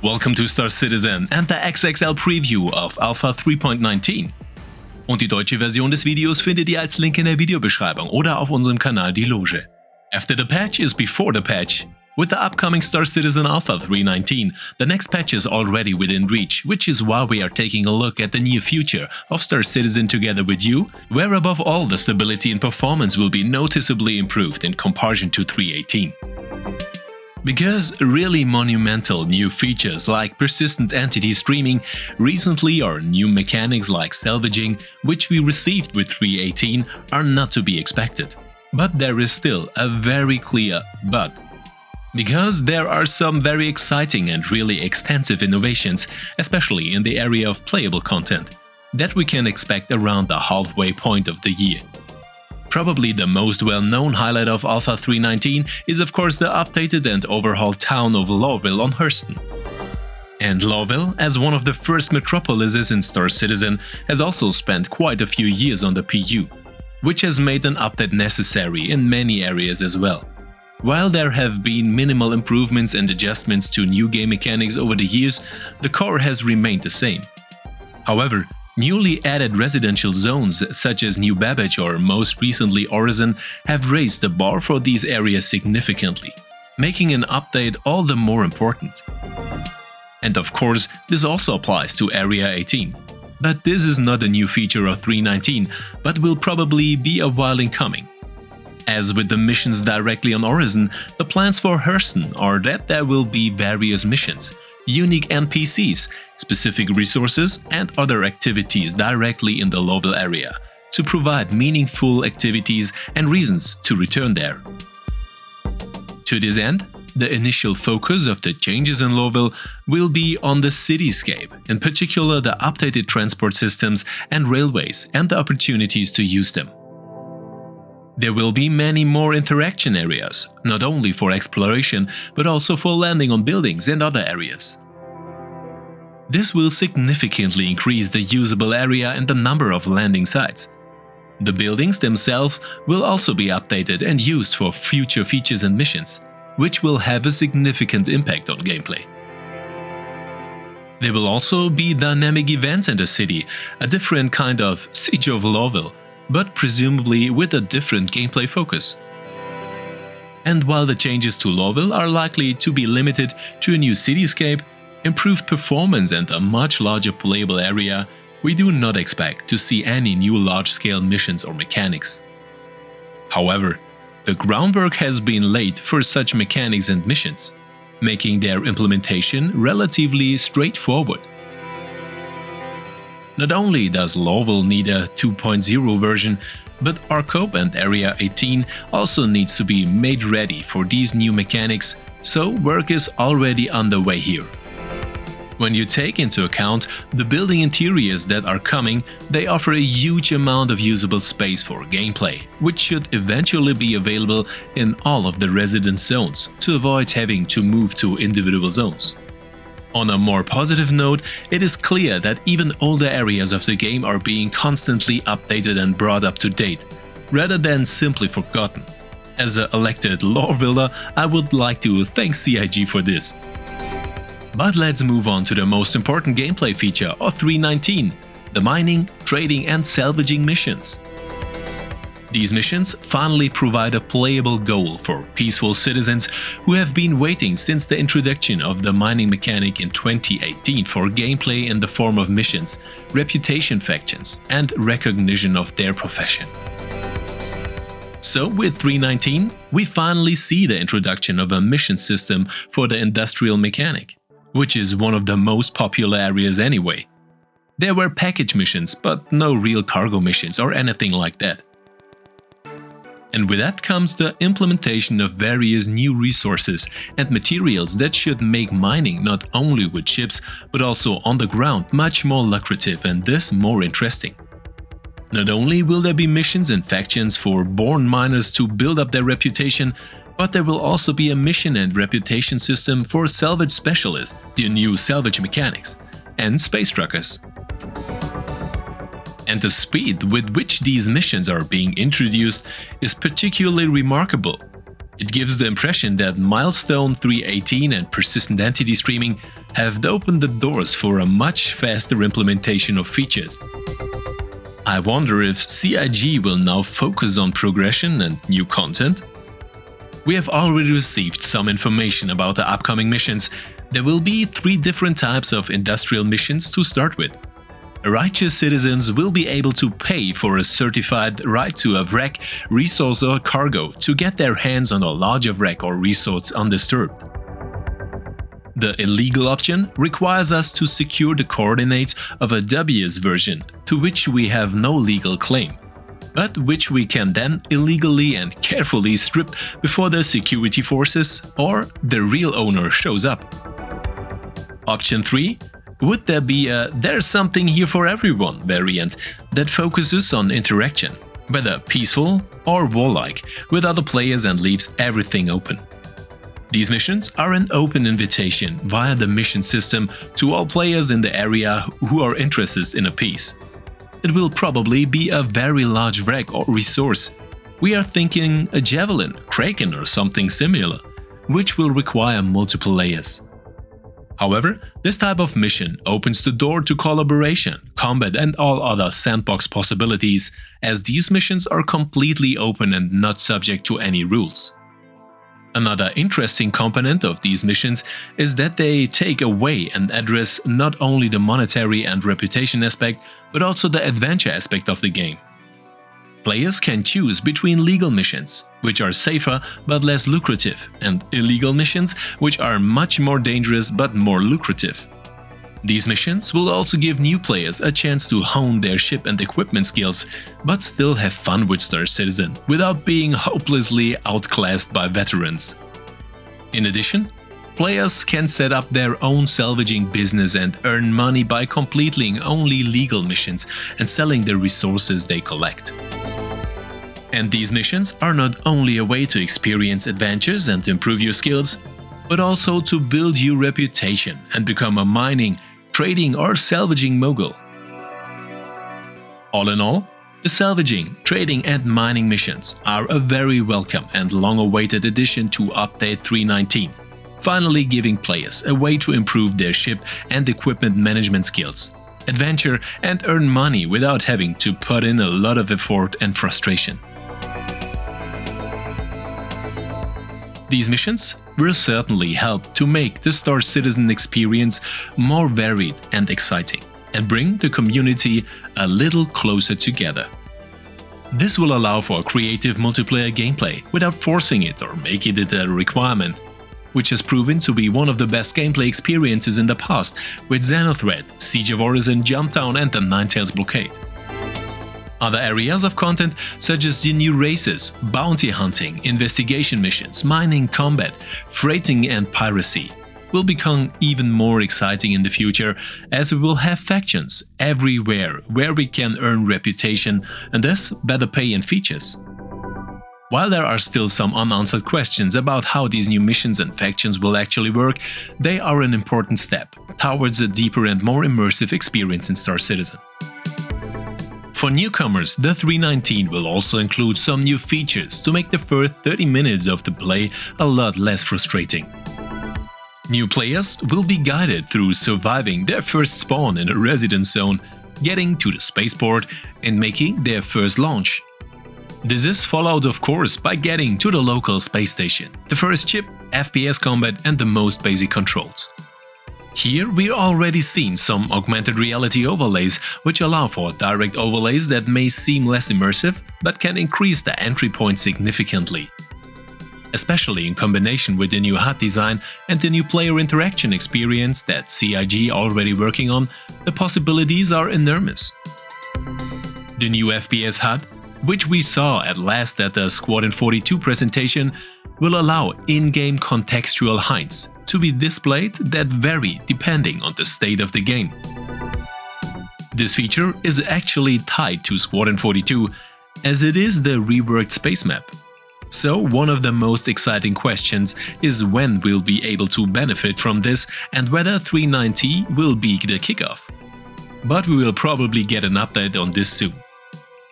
Welcome to Star Citizen and the XXL Preview of Alpha 3.19. Und die deutsche Version des Videos findet ihr als Link in der Videobeschreibung oder auf unserem Kanal Die Loge. After the patch is before the patch. With the upcoming Star Citizen Alpha 3.19, the next patch is already within reach, which is why we are taking a look at the near future of Star Citizen together with you, where above all the stability and performance will be noticeably improved in comparison to 3.18. Because really monumental new features like persistent entity streaming recently or new mechanics like salvaging, which we received with 3.18, are not to be expected. But there is still a very clear but. Because there are some very exciting and really extensive innovations, especially in the area of playable content, that we can expect around the halfway point of the year. Probably the most well-known highlight of Alpha 3.19 is of course the updated and overhauled town of Loreville on Hurston. And Loreville, as one of the first metropolises in Star Citizen, has also spent quite a few years on the PU, which has made an update necessary in many areas as well. While there have been minimal improvements and adjustments to new game mechanics over the years, the core has remained the same. However, newly added residential zones such as New Babbage or most recently Orison have raised the bar for these areas significantly, making an update all the more important. And of course, this also applies to Area 18. But this is not a new feature of 3.19, but will probably be a while in coming. As with the missions directly on Orison, the plans for Hurston are that there will be various missions, unique NPCs, specific resources, and other activities directly in the Loreville area to provide meaningful activities and reasons to return there. To this end, the initial focus of the changes in Loreville will be on the cityscape, in particular the updated transport systems and railways and the opportunities to use them. There will be many more interaction areas, not only for exploration, but also for landing on buildings and other areas. This will significantly increase the usable area and the number of landing sites. The buildings themselves will also be updated and used for future features and missions, which will have a significant impact on gameplay. There will also be dynamic events in the city, a different kind of Siege of Loreville, but presumably with a different gameplay focus. And while the changes to Loreville are likely to be limited to a new cityscape, improved performance and a much larger playable area, we do not expect to see any new large-scale missions or mechanics. However, the groundwork has been laid for such mechanics and missions, making their implementation relatively straightforward. Not only does Loreville need a 2.0 version, but Arcope and Area 18 also needs to be made ready for these new mechanics, so work is already underway here. When you take into account the building interiors that are coming, they offer a huge amount of usable space for gameplay, which should eventually be available in all of the resident zones to avoid having to move to individual zones. On a more positive note, it is clear that even older areas of the game are being constantly updated and brought up to date, rather than simply forgotten. As an elected Loreviller, I would like to thank CIG for this. But let's move on to the most important gameplay feature of 3.19, the mining, trading and salvaging missions. These missions finally provide a playable goal for peaceful citizens who have been waiting since the introduction of the mining mechanic in 2018 for gameplay in the form of missions, reputation factions, and recognition of their profession. So with 3.19, we finally see the introduction of a mission system for the industrial mechanic, which is one of the most popular areas anyway. There were package missions, but no real cargo missions or anything like that. And with that comes the implementation of various new resources and materials that should make mining not only with ships but also on the ground much more lucrative and thus more interesting. Not only will there be missions and factions for born miners to build up their reputation, but there will also be a mission and reputation system for salvage specialists, the new salvage mechanics, and space truckers. And the speed with which these missions are being introduced is particularly remarkable. It gives the impression that Milestone 3.18 and persistent entity streaming have opened the doors for a much faster implementation of features. I wonder if CIG will now focus on progression and new content? We have already received some information about the upcoming missions. There will be 3 different types of industrial missions to start with. Righteous citizens will be able to pay for a certified right to a wreck, resource or cargo to get their hands on a larger wreck or resource undisturbed. The illegal option requires us to secure the coordinates of a dubious version to which we have no legal claim, but which we can then illegally and carefully strip before the security forces or the real owner shows up. Option 3. Would there be a "there's something here for everyone" variant that focuses on interaction, whether peaceful or warlike, with other players and leaves everything open. These missions are an open invitation via the mission system to all players in the area who are interested in a peace. It will probably be a very large wreck or resource. We are thinking a javelin, kraken or something similar, which will require multiple layers. However, this type of mission opens the door to collaboration, combat and all other sandbox possibilities, as these missions are completely open and not subject to any rules. Another interesting component of these missions is that they take away and address not only the monetary and reputation aspect, but also the adventure aspect of the game. Players can choose between legal missions, which are safer but less lucrative, and illegal missions, which are much more dangerous but more lucrative. These missions will also give new players a chance to hone their ship and equipment skills, but still have fun with Star Citizen without being hopelessly outclassed by veterans. In addition, players can set up their own salvaging business and earn money by completing only legal missions and selling the resources they collect. And these missions are not only a way to experience adventures and improve your skills, but also to build your reputation and become a mining, trading or salvaging mogul. All in all, the salvaging, trading and mining missions are a very welcome and long-awaited addition to Update 3.19, finally giving players a way to improve their ship and equipment management skills, adventure and earn money without having to put in a lot of effort and frustration. These missions will certainly help to make the Star Citizen experience more varied and exciting, and bring the community a little closer together. This will allow for creative multiplayer gameplay without forcing it or making it a requirement, which has proven to be one of the best gameplay experiences in the past with Xenothreat, Siege of Orison, Jumptown and the Ninetales Blockade. Other areas of content, such as the new races, bounty hunting, investigation missions, mining, combat, freighting and piracy, will become even more exciting in the future, as we will have factions everywhere where we can earn reputation and thus better pay and features. While there are still some unanswered questions about how these new missions and factions will actually work, they are an important step towards a deeper and more immersive experience in Star Citizen. For newcomers, the 3.19 will also include some new features to make the first 30 minutes of the play a lot less frustrating. New players will be guided through surviving their first spawn in a residence zone, getting to the spaceport and making their first launch. This is followed of course by getting to the local space station, the first ship, FPS combat and the most basic controls. Here we already seen some augmented reality overlays which allow for direct overlays that may seem less immersive but can increase the entry point significantly. Especially in combination with the new HUD design and the new player interaction experience that CIG already working on, the possibilities are enormous. The new FPS HUD, which we saw at last at the Squadron 42 presentation, will allow in-game contextual hints to be displayed that vary depending on the state of the game. This feature is actually tied to Squadron 42, as it is the reworked space map. So one of the most exciting questions is when we'll be able to benefit from this and whether 3.90 will be the kickoff. But we will probably get an update on this soon.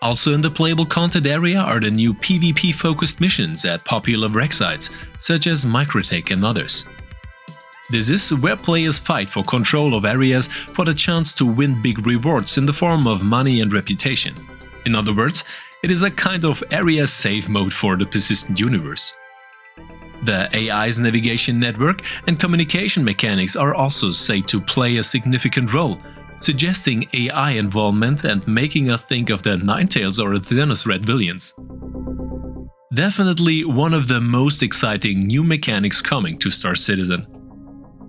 Also in the playable content area are the new PvP-focused missions at popular wreck sites, such as Microtech and others. This is where players fight for control of areas for the chance to win big rewards in the form of money and reputation. In other words, it is a kind of area safe mode for the persistent universe. The AI's navigation network and communication mechanics are also said to play a significant role, suggesting AI involvement and making us think of the Ninetales or Athena's Red villains. Definitely one of the most exciting new mechanics coming to Star Citizen.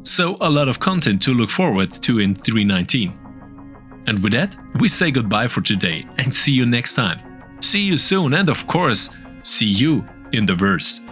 So a lot of content to look forward to in 3.19. And with that, we say goodbye for today and see you next time. See you soon and of course, see you in the verse.